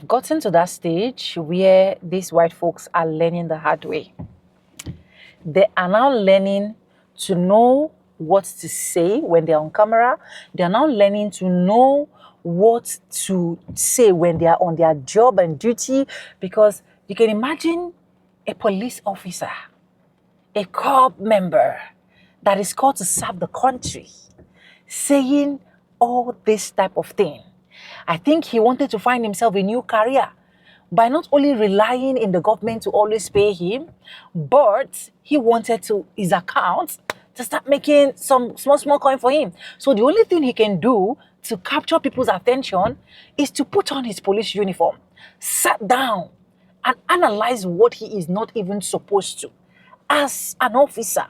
gotten to that stage where these white folks are learning the hard way. They are now learning to know what to say when they're on camera. They are now learning to know what to say when they are on their job and duty, because you can imagine a police officer, a corps member that is called to serve the country, saying all this type of thing. I think he wanted to find himself a new career by not only relying in the government to always pay him, but he wanted to his account to start making some small coin for him. So the only thing he can do to capture people's attention is to put on his police uniform, sit down, and analyze what he is not even supposed to. As an officer,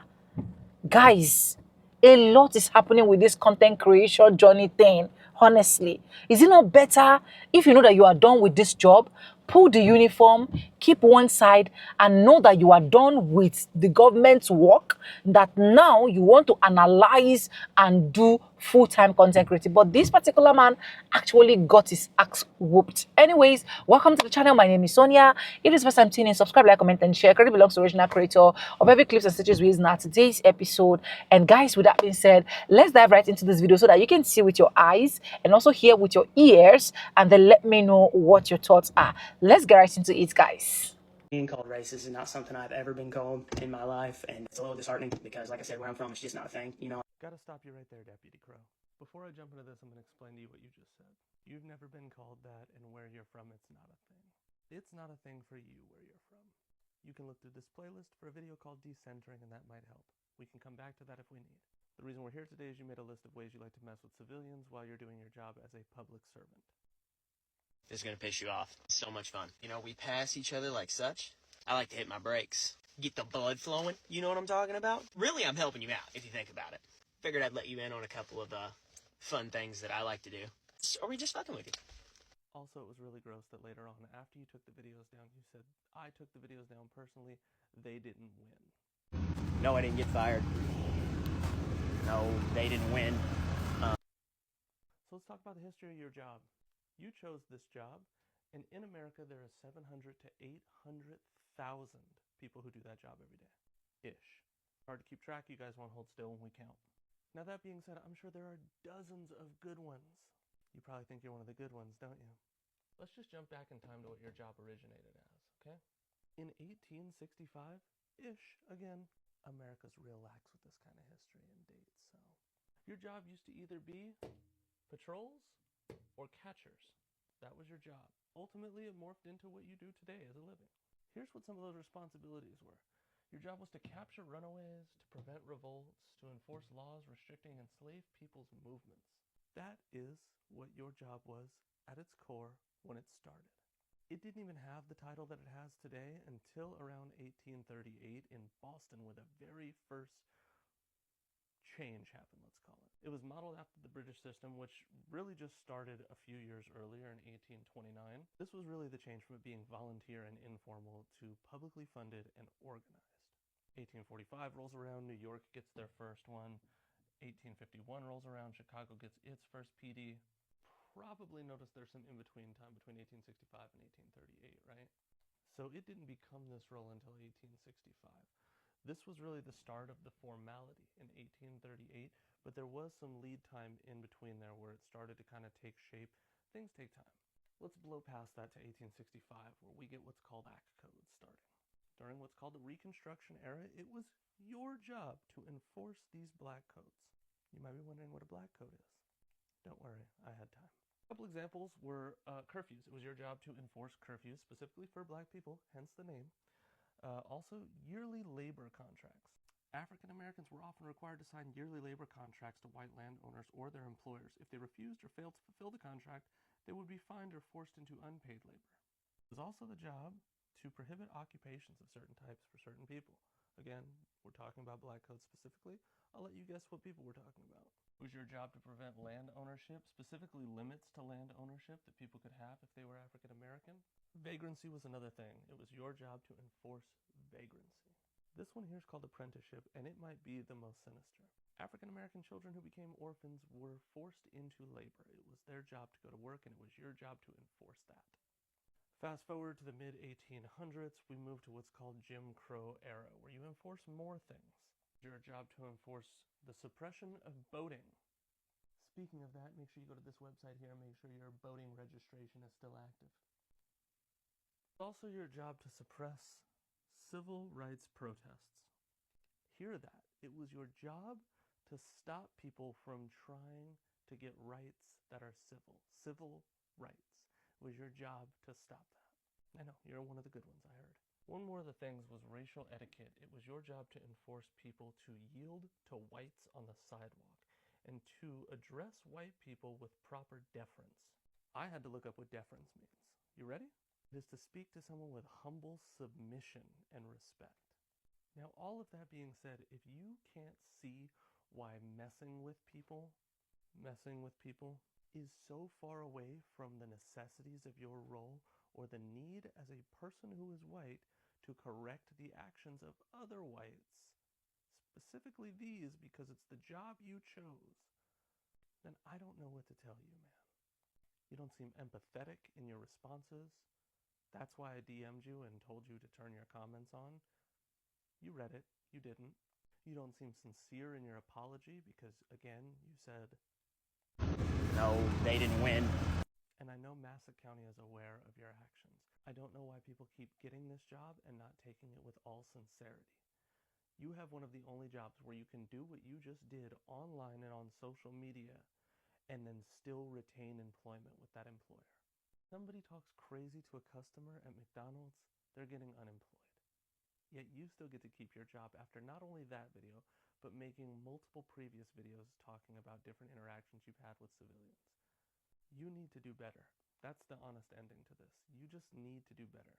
guys, a lot is happening with this content creation journey thing. Honestly, is it not better if you know that you are done with this job, pull the uniform, keep one side, and know that you are done with the government's work, that now you want to analyze and do full-time content creating? But this particular man actually got his axe whooped. Anyways, welcome to the channel. My name is Sonia. If it's the first time tuning in, subscribe, like, comment, and share. Credit belongs to the original creator of every clips and stitches we use in our today's episode. And guys, with that being said, let's dive right into this video so that you can see with your eyes and also hear with your ears, and then let me know what your thoughts are. Let's get right into it, guys. Being called racist is not something I've ever been called in my life, and it's a little disheartening because, like I said, where I'm from, it's just not a thing, you know. Gotta stop you right there, Deputy Crow. Before I jump into this, I'm gonna explain to you what you just said. You've never been called that, and where you're from, it's not a thing. It's not a thing for you where you're from. You can look through this playlist for a video called Decentering, and that might help. We can come back to that if we need. The reason we're here today is you made a list of ways you like to mess with civilians while you're doing your job as a public servant. This is going to piss you off. It's so much fun. You know, we pass each other like such. I like to hit my brakes. Get the blood flowing. You know what I'm talking about? Really, I'm helping you out, if you think about it. Figured I'd let you in on a couple of fun things that I like to do. Are we just fucking with you? Also, it was really gross that later on, after you took the videos down, you said, I took the videos down personally. They didn't win. No, I didn't get fired. No, they didn't win. So let's talk about the history of your job. You chose this job, and in America, there are 700 to 800,000 people who do that job every day. Ish. Hard to keep track. You guys won't hold still when we count. Now, that being said, I'm sure there are dozens of good ones. You probably think you're one of the good ones, don't you? Let's just jump back in time to what your job originated as, okay? In 1865-ish, again, America's real lax with this kind of history and dates, so. Your job used to either be patrols or catchers. That was your job. Ultimately, it morphed into what you do today as a living. Here's what some of those responsibilities were. Your job was to capture runaways, to prevent revolts, to enforce laws restricting enslaved people's movements. That is what your job was at its core when it started. It didn't even have the title that it has today until around 1838 in Boston, where the very first change happened, let's call it. It was modeled after the British system, which really just started a few years earlier in 1829. This was really the change from it being volunteer and informal to publicly funded and organized. 1845 rolls around, New York gets their first one. 1851 rolls around, Chicago gets its first PD. Probably notice there's some in-between time between 1865 and 1838, right? So it didn't become this role until 1865. This was really the start of the formality in 1838, but there was some lead time in between there where it started to kind of take shape. Things take time. Let's blow past that to 1865, where we get what's called Act codes starting. During what's called the Reconstruction era, it was your job to enforce these black codes. You might be wondering what a black code is. Don't worry, I had time. A couple examples were curfews. It was your job to enforce curfews, specifically for black people, hence the name. Also, yearly labor contracts. African Americans were often required to sign yearly labor contracts to white landowners or their employers. If they refused or failed to fulfill the contract, they would be fined or forced into unpaid labor. It was also the job to prohibit occupations of certain types for certain people. Again, we're talking about black codes specifically. I'll let you guess what people we're talking about. It was your job to prevent land ownership, specifically limits to land ownership that people could have if they were African American. Vagrancy was another thing. It was your job to enforce vagrancy. This one here is called apprenticeship, and it might be the most sinister. African American children who became orphans were forced into labor. It was their job to go to work, and it was your job to enforce that. Fast forward to the mid-1800s, we move to what's called Jim Crow era, where you enforce more things. It's your job to enforce the suppression of boating. Speaking of that, make sure you go to this website here and make sure your boating registration is still active. It's also your job to suppress civil rights protests. Hear that. It was your job to stop people from trying to get rights that are civil. Civil rights. It was your job to stop that. I know, you're one of the good ones, I heard. One more of the things was racial etiquette. It was your job to enforce people to yield to whites on the sidewalk and to address white people with proper deference. I had to look up what deference means. You ready? It is to speak to someone with humble submission and respect. Now, all of that being said, if you can't see why messing with people is so far away from the necessities of your role or the need as a person who is white to correct the actions of other whites, specifically these because it's the job you chose, then I don't know what to tell you, man. You don't seem empathetic in your responses. That's why I DM'd you and told you to turn your comments on. You read it. You didn't. You don't seem sincere in your apology because, again, you said, No, they didn't win. and I know Massac County is aware of your actions. I don't know why people keep getting this job and not taking it with all sincerity. You have one of the only jobs where you can do what you just did online and on social media and then still retain employment with that employer. Somebody talks crazy to a customer at McDonald's, they're getting unemployed. Yet you still get to keep your job after not only that video, but making multiple previous videos talking about different interactions you've had with civilians. You need to do better. That's the honest ending to this. You just need to do better.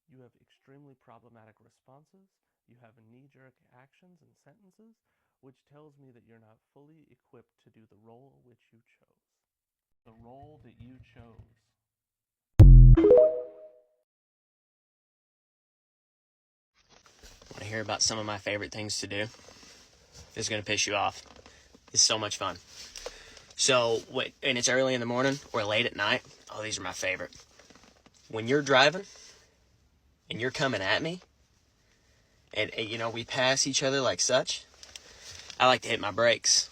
You have extremely problematic responses. You have knee-jerk actions and sentences, which tells me that you're not fully equipped to do the role which you chose. The role that you chose. Want to hear about some of my favorite things to do? This is going to piss you off. It's so much fun. So, and it's early in the morning or late at night. Oh, these are my favorite. When you're driving and you're coming at me, and you know, we pass each other like such, I like to hit my brakes.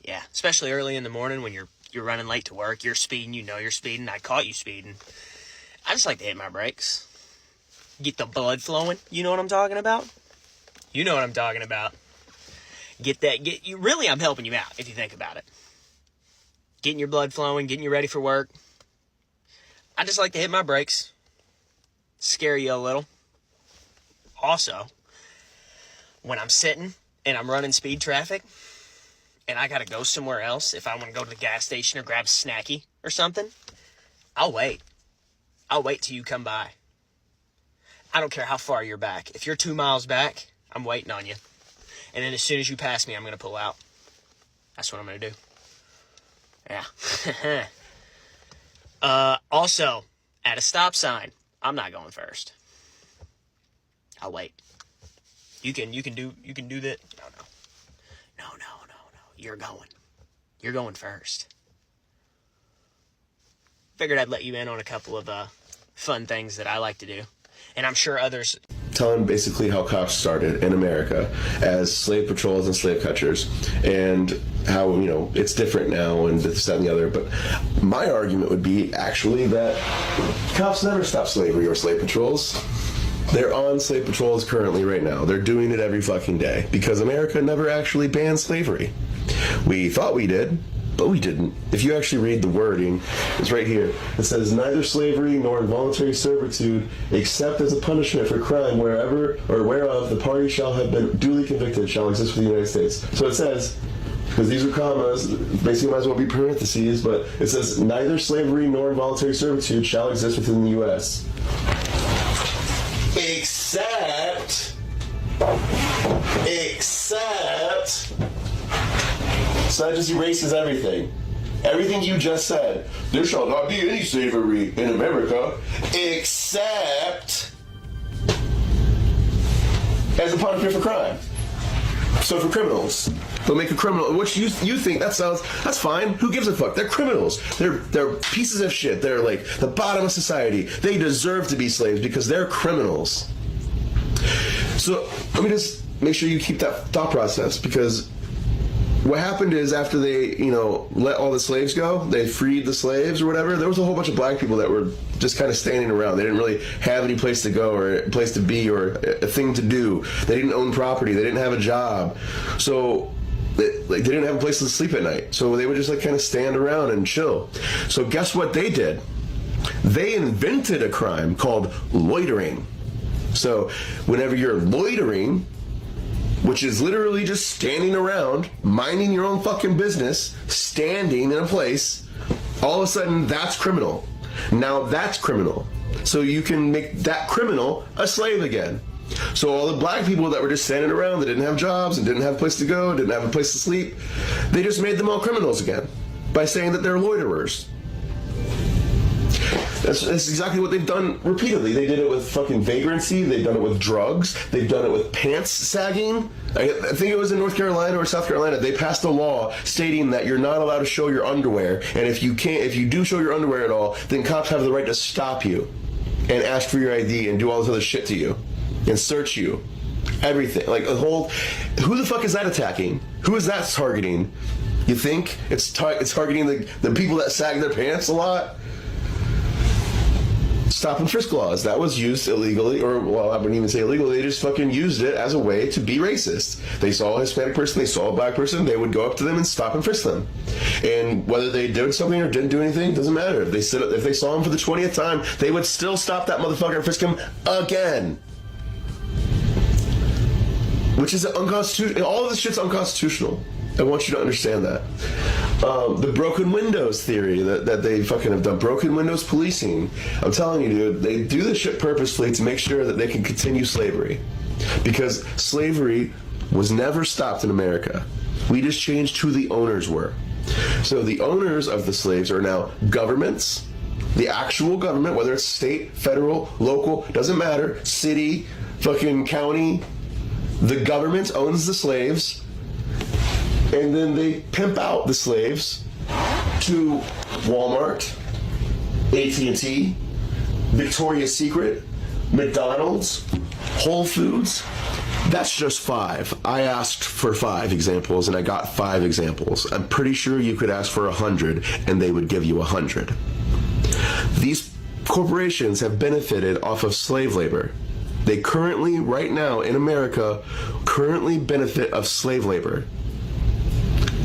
Yeah, especially early in the morning when you're running late to work, you're speeding, you know you're speeding, I caught you speeding. I just like to hit my brakes. Get the blood flowing, you know what I'm talking about? You know what I'm talking about. Really, I'm helping you out if you think about it. Getting your blood flowing, getting you ready for work. I just like to hit my brakes. Scare you a little. Also, when I'm sitting and I'm running speed traffic and I gotta go somewhere else, if I want to go to the gas station or grab a snacky or something, I'll wait. I'll wait till you come by. I don't care how far you're back. If you're 2 miles back, I'm waiting on you. And then as soon as you pass me, I'm going to pull out. That's what I'm going to do. Yeah. Also, at a stop sign, I'm not going first. I'll wait. You can do that. No. You're going. You're going first. Figured I'd let you in on a couple of fun things that I like to do. And I'm sure others. Telling basically how cops started in America as slave patrols and slave catchers, and how, you know, it's different now and this, that, and the other. But my argument would be actually that cops never stopped slavery or slave patrols. They're on slave patrols currently right now. They're doing it every fucking day because America never actually banned slavery. We thought we did, but we didn't. If you actually read the wording, it's right here. It says, neither slavery nor involuntary servitude, except as a punishment for crime wherever or whereof the party shall have been duly convicted, shall exist within the United States. So it says, because these are commas, basically might as well be parentheses, but it says, neither slavery nor involuntary servitude shall exist within the U.S. Except, so that just erases everything. Everything you just said. There shall not be any slavery in America except as a punishment for crime. So for criminals. They'll make a criminal, which you think that's fine. Who gives a fuck? They're criminals. They're pieces of shit. They're like the bottom of society. They deserve to be slaves because they're criminals. So let me just make sure you keep that thought process, because what happened is after they, let all the slaves go, they freed the slaves or whatever, there was a whole bunch of black people that were just kind of standing around. They didn't really have any place to go or a place to be or a thing to do. They didn't own property. They didn't have a job. So they didn't have a place to sleep at night. So they would just kind of stand around and chill. So guess what they did? They invented a crime called loitering. So whenever you're loitering, which is literally just standing around, minding your own fucking business, standing in a place, all of a sudden that's criminal. Now that's criminal. So you can make that criminal a slave again. So all the black people that were just standing around, that didn't have jobs and didn't have a place to go, didn't have a place to sleep, they just made them all criminals again by saying that they're loiterers. That's exactly what they've done repeatedly. They did it with fucking vagrancy. They've done it with drugs. They've done it with pants sagging. I think it was in North Carolina or South Carolina. They passed a law stating that you're not allowed to show your underwear. And if you do show your underwear at all, then cops have the right to stop you and ask for your ID and do all this other shit to you and search you. Everything. Like a whole... Who the fuck is that attacking? Who is that targeting? You think it's targeting the people that sag their pants a lot? Stop and frisk laws. That was used illegally, or, well, I wouldn't even say illegally. They just fucking used it as a way to be racist. They saw a Hispanic person, they saw a black person, they would go up to them and stop and frisk them. And whether they did something or didn't do anything, doesn't matter. If they saw him for the 20th time, they would still stop that motherfucker and frisk him again. Which is unconstitutional. All of this shit's unconstitutional. I want you to understand that. The broken windows theory that they fucking have done. Broken windows policing. I'm telling you, dude, they do this shit purposefully to make sure that they can continue slavery. Because slavery was never stopped in America. We just changed who the owners were. So the owners of the slaves are now governments. The actual government, whether it's state, federal, local, doesn't matter. City, fucking county. The government owns the slaves. And then they pimp out the slaves to Walmart, AT&T, Victoria's Secret, McDonald's, Whole Foods. That's just 5. I asked for 5 examples and I got 5 examples. I'm pretty sure you could ask for 100 and they would give you 100. These corporations have benefited off of slave labor. They currently, right now in America, benefit of slave labor.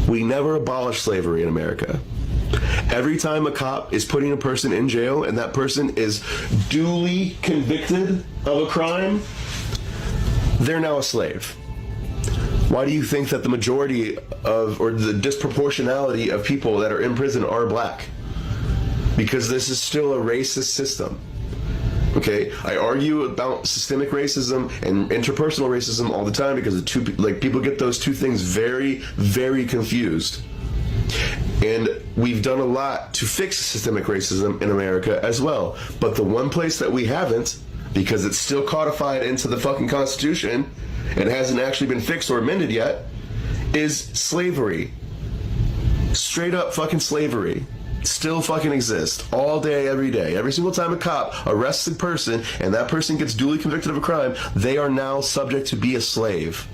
We never abolished slavery in America. Every time a cop is putting a person in jail and that person is duly convicted of a crime, they're now a slave. Why do you think that the majority of, or the disproportionality of people that are in prison are black? Because this is still a racist system. Okay, I argue about systemic racism and interpersonal racism all the time because people get those two things very, very confused. And we've done a lot to fix systemic racism in America as well. But the one place that we haven't, because it's still codified into the fucking Constitution and hasn't actually been fixed or amended yet, is slavery. Straight up fucking slavery. Still fucking exist all day, every day. Every single time a cop arrests a person and that person gets duly convicted of a crime, they are now subject to be a slave.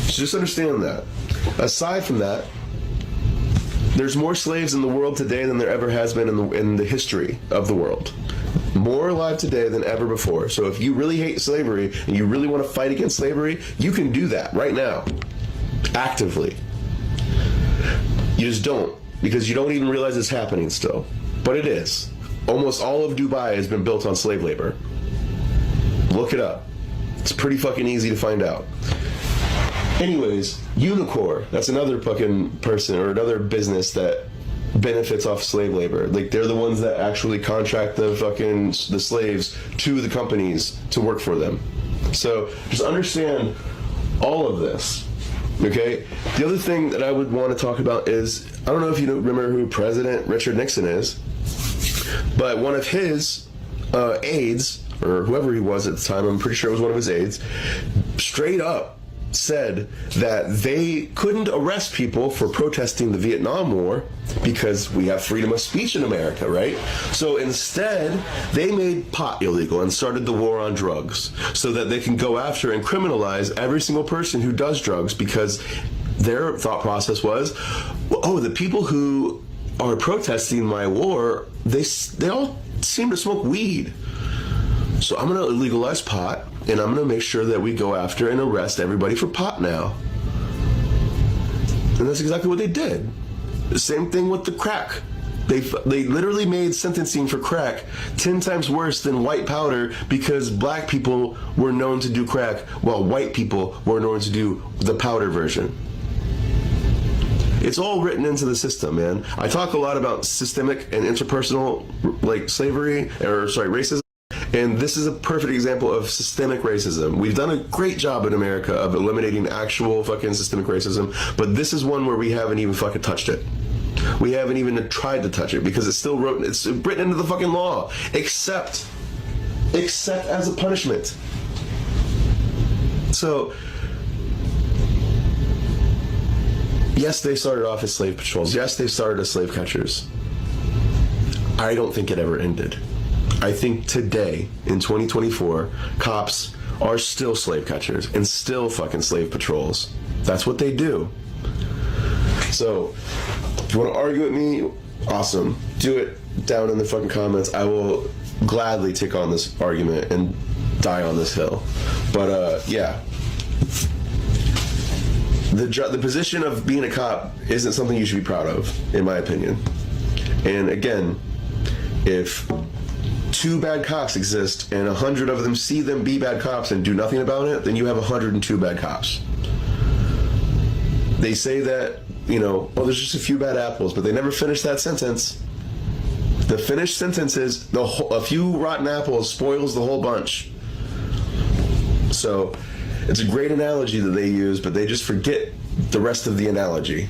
So just understand that. Aside from that, there's more slaves in the world today than there ever has been in the history of the world. More alive today than ever before. So if you really hate slavery and you really want to fight against slavery, you can do that right now. Actively. You just don't, because you don't even realize it's happening still. But it is. Almost all of Dubai has been built on slave labor. Look it up. It's pretty fucking easy to find out. Anyways, Unicor, that's another fucking person or another business that benefits off slave labor. Like, they're the ones that actually contract the slaves to the companies to work for them. So just understand all of this. Okay? The other thing that I would want to talk about is, I don't know if you remember who President Richard Nixon is, but one of his aides, or whoever he was at the time, I'm pretty sure it was one of his aides, straight up said that they couldn't arrest people for protesting the Vietnam War because we have freedom of speech in America, right? So instead, they made pot illegal and started the war on drugs so that they can go after and criminalize every single person who does drugs, because their thought process was, oh, the people who are protesting my war, they all seem to smoke weed. So I'm going to legalize pot, and I'm going to make sure that we go after and arrest everybody for pot now. And that's exactly what they did. The same thing with the crack. They literally made sentencing for crack 10 times worse than white powder, because black people were known to do crack while white people were known to do the powder version. It's all written into the system, man. I talk a lot about systemic and interpersonal, like racism. And this is a perfect example of systemic racism. We've done a great job in America of eliminating actual fucking systemic racism, but this is one where we haven't even fucking touched it. We haven't even tried to touch it because it's written into the fucking law, except as a punishment. So, yes, they started off as slave patrols. Yes, they started as slave catchers. I don't think it ever ended. I think today, in 2024, cops are still slave catchers and still fucking slave patrols. That's what they do. So, if you want to argue with me, awesome. Do it down in the fucking comments. I will gladly take on this argument and die on this hill. But, yeah. The position of being a cop isn't something you should be proud of, in my opinion. And again, if 2 bad cops exist and 100 of them see them be bad cops and do nothing about it, then you have 102 bad cops. They say that, there's just a few bad apples, but they never finish that sentence. The finished sentence is a few rotten apples spoils the whole bunch. So it's a great analogy that they use, but they just forget the rest of the analogy.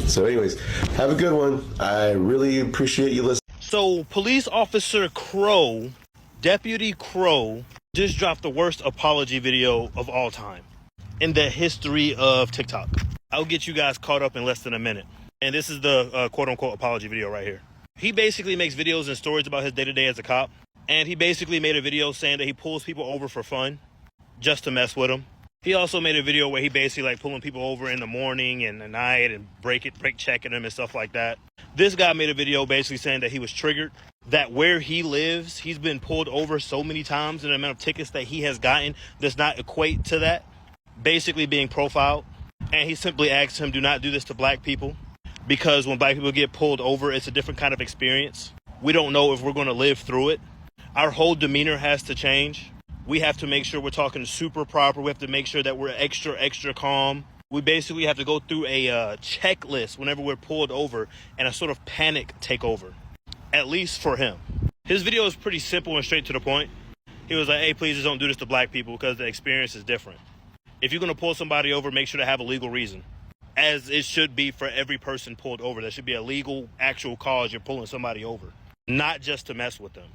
So anyways, have a good one. I really appreciate you listening. So Police Officer Crow, Deputy Crow, just dropped the worst apology video of all time in the history of TikTok. I'll get you guys caught up in less than a minute. And this is the quote-unquote apology video right here. He basically makes videos and stories about his day-to-day as a cop. And he basically made a video saying that he pulls people over for fun, just to mess with them. He also made a video where he basically pulling people over in the morning and the night and brake checking them and stuff like that. This guy made a video basically saying that he was triggered, that where he lives, he's been pulled over so many times, and the amount of tickets that he has gotten does not equate to that, basically being profiled. And he simply asked him, do not do this to black people, because when black people get pulled over, it's a different kind of experience. We don't know if we're going to live through it. Our whole demeanor has to change. We have to make sure we're talking super proper. We have to make sure that we're extra calm. We basically have to go through a checklist whenever we're pulled over, and a sort of panic take over, at least for him. His video is pretty simple and straight to the point. He was like, hey, please just don't do this to black people because the experience is different. If you're going to pull somebody over, make sure to have a legal reason, as it should be for every person pulled over. There should be a legal, actual cause you're pulling somebody over, not just to mess with them.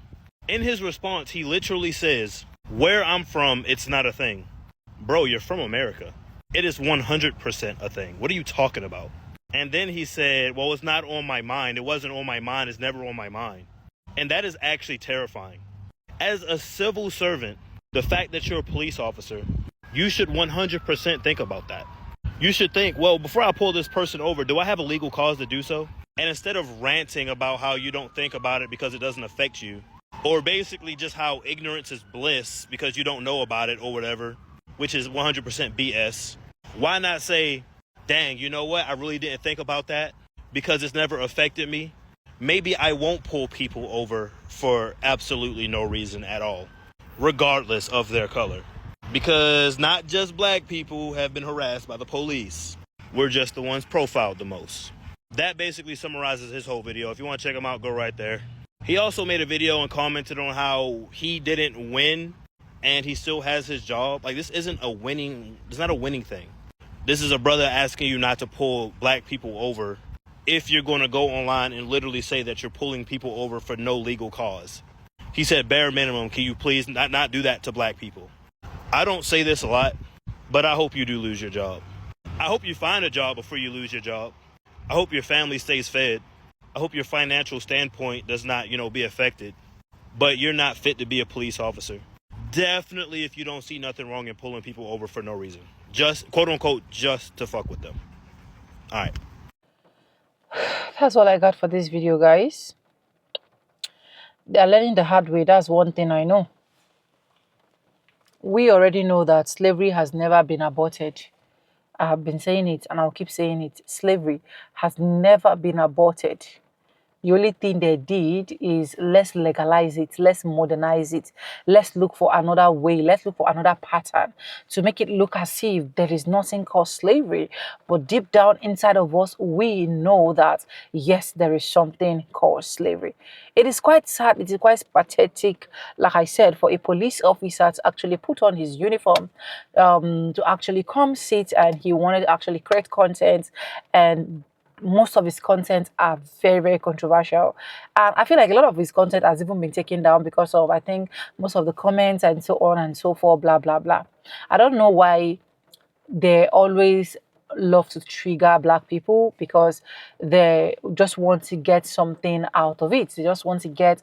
In his response, he literally says, where I'm from, it's not a thing. Bro, you're from America. It is 100% a thing. What are you talking about? And then he said, well, it's not on my mind. It wasn't on my mind. It's never on my mind. And that is actually terrifying. As a civil servant, the fact that you're a police officer, you should 100% think about that. You should think, well, before I pull this person over, do I have a legal cause to do so? And instead of ranting about how you don't think about it because it doesn't affect you, or basically just how ignorance is bliss because you don't know about it or whatever, which is 100% BS, why not say, dang, you know what? I really didn't think about that because it's never affected me. Maybe I won't pull people over for absolutely no reason at all, regardless of their color. Because not just black people have been harassed by the police. We're just the ones profiled the most. That basically summarizes his whole video. If you want to check him out, go right there. He also made a video and commented on how he didn't win and he still has his job. Like, this isn't a winning, it's not a winning thing. This is a brother asking you not to pull black people over if you're going to go online and literally say that you're pulling people over for no legal cause. He said, bare minimum, can you please not do that to black people? I don't say this a lot But I hope you do lose your job. I hope you find a job before you lose your job. I hope your family stays fed. I hope your financial standpoint does not, be affected. But you're not fit to be a police officer. Definitely if you don't see nothing wrong in pulling people over for no reason. Just, quote unquote, just to fuck with them. All right. That's all I got for this video, guys. They're learning the hard way. That's one thing I know. We already know that slavery has never been aborted. I have been saying it and I'll keep saying it. Slavery has never been aborted. The only thing they did is let's legalize it, let's modernize it, let's look for another way, let's look for another pattern to make it look as if there is nothing called slavery. But deep down inside of us, we know that yes, there is something called slavery. It is quite sad, it is quite pathetic, like I said, for a police officer to actually put on his uniform, to actually come sit, and he wanted to actually create content, and most of his content are very, very controversial. And I feel like a lot of his content has even been taken down because of, I think, most of the comments and so on and so forth, blah, blah, blah. I don't know why they always love to trigger black people, because they just want to get something out of it. They just want to get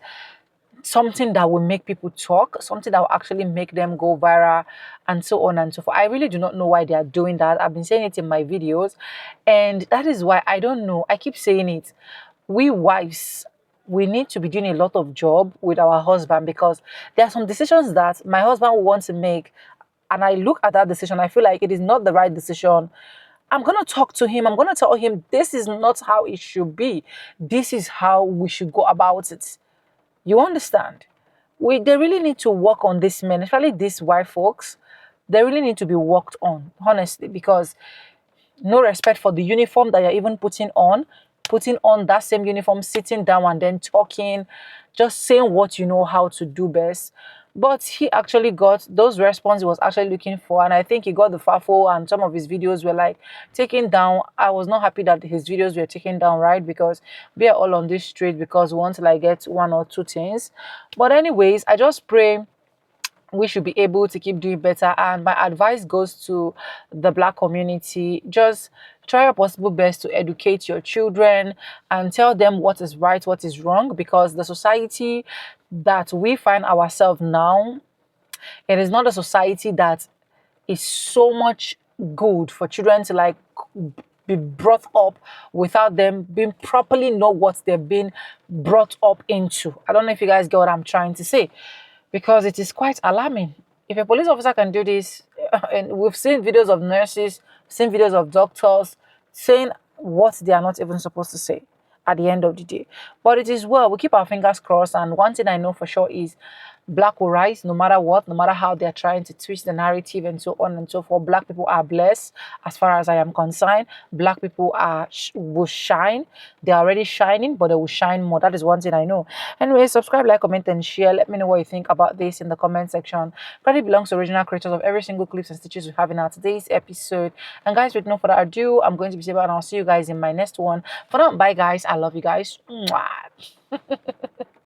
something that will make people talk, something that will actually make them go viral, and so on and so forth. I really do not know why they are doing that. I've been saying it in my videos, and that is why I don't know. I keep saying it. We wives, we need to be doing a lot of job with our husband, because there are some decisions that my husband wants to make, and I look at that decision, I feel like it is not the right decision. I'm going to talk to him. I'm going to tell him this is not how it should be. This is how we should go about it. You understand? They really need to work on this men, especially these white folks. They really need to be worked on, honestly, because no respect for the uniform that you're even putting on that same uniform, sitting down and then talking, just saying what you know how to do best. But he actually got those responses he was actually looking for, and I think he got the FAFO, and some of his videos were like taken down. I was not happy that his videos were taken down, right? Because we are all on this street because we want to like get one or two things. But anyways, I just pray we should be able to keep doing better. And my advice goes to the black community: just try your possible best to educate your children and tell them what is right, what is wrong, because the society that we find ourselves now, it is not a society that is so much good for children to like be brought up without them being properly know what they've been brought up into. I don't know if you guys get what I'm trying to say, because it is quite alarming. If a police officer can do this, and we've seen videos of nurses, seen videos of doctors saying what they are not even supposed to say at the end of the day. But it is well, we keep our fingers crossed, and one thing I know for sure is black will rise no matter what, no matter how they're trying to twist the narrative and so on and so forth. Black people are blessed as far as I am concerned. Black people will shine. They're already shining, but they will shine more. That is one thing I know. Anyway, subscribe, like, comment, and share. Let me know what you think about this in the comment section. Credit belongs to original creators of every single clips and stitches we have in our today's episode. And guys, with no further ado, I'm going to be safe, and I'll see you guys in my next one. For now, bye guys. I love you guys. Mwah.